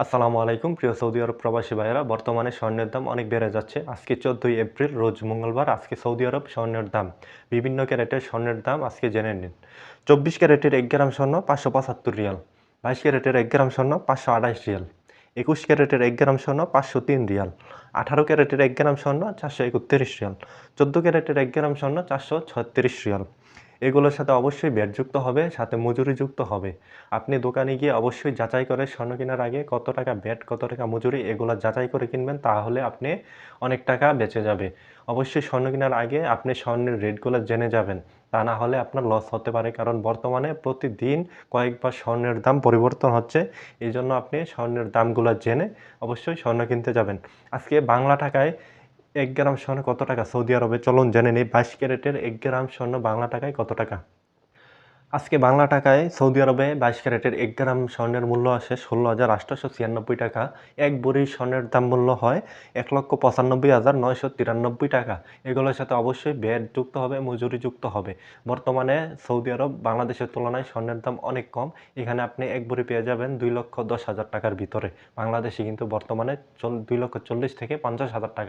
আসসালামু আলাইকুম প্রিয় সৌদি আরব প্রবাসী ভাইয়েরা। বর্তমানে স্বর্ণের দাম অনেক বেড়ে যাচ্ছে। আজকে 14ই এপ্রিল রোজ মঙ্গলবার। আজকে সৌদি আরব স্বর্ণের দাম, বিভিন্ন ক্যারেটের স্বর্ণের দাম আজকে জেনে নিন। 24 ক্যারেটের 1 গ্রাম স্বর্ণ 575 রিয়াল, 22 ক্যারেটের 1 গ্রাম স্বর্ণ 528 রিয়াল, 21 ক্যারেটের 1 গ্রাম স্বর্ণ 503 রিয়াল, 18 ক্যারেটের 1 গ্রাম স্বর্ণ 431 রিয়াল, 14 ক্যারেটের 1 গ্রাম স্বর্ণ 436 রিয়াল। এগুলোর সাথে অবশ্যই ভ্যাট যুক্ত হবে, সাথে মজুরি যুক্ত হবে। আপনি দোকানে গিয়ে অবশ্যই যাচাই করে স্বর্ণ কেনার আগে কত টাকা ভ্যাট, কত টাকা মজুরি এগুলো যাচাই করে কিনবেন, তাহলে আপনি অনেক টাকা বেঁচে যাবে। অবশ্যই স্বর্ণ কেনার আগে আপনি স্বর্ণের রেটগুলো জেনে যাবেন। তা না হলে আপনার লস হতে পারে, কারণ বর্তমানে প্রতিদিন কয়েকবার স্বর্ণের দাম পরিবর্তন হচ্ছে। এজন্য আপনি স্বর্ণের দামগুলো জেনে অবশ্যই স্বর্ণ কিনতে যাবেন। আজকে বাংলা টাকায় 1 গ্রাম স্বর্ণ কত টাকা সৌদি আরবে, চলুন জেনে নিই। 22 ক্যারেটের 1 গ্রাম স্বর্ণ বাংলা টাকায় কত টাকা? আজকে বাংলা টাকায় সৌদি আরবে 22 ক্যারেটের 1 গ্রাম স্বর্ণের মূল্য আসে 16,896 টাকা। 1 ভরি স্বর্ণের দাম মূল্য হয় 1,95,993 টাকা। এগুলোর সাথে অবশ্যই ভ্যাট যুক্ত হবে, মজুরি যুক্ত হবে। বর্তমানে সৌদি আরব বাংলাদেশের তুলনায় স্বর্ণের দাম অনেক কম। এখানে আপনি 1 ভরি পেয়ে যাবেন 2,10,000 টাকার ভিতরে। বাংলাদেশে কিন্তু বর্তমানে 2,40,000 থেকে 50,000 টাকা।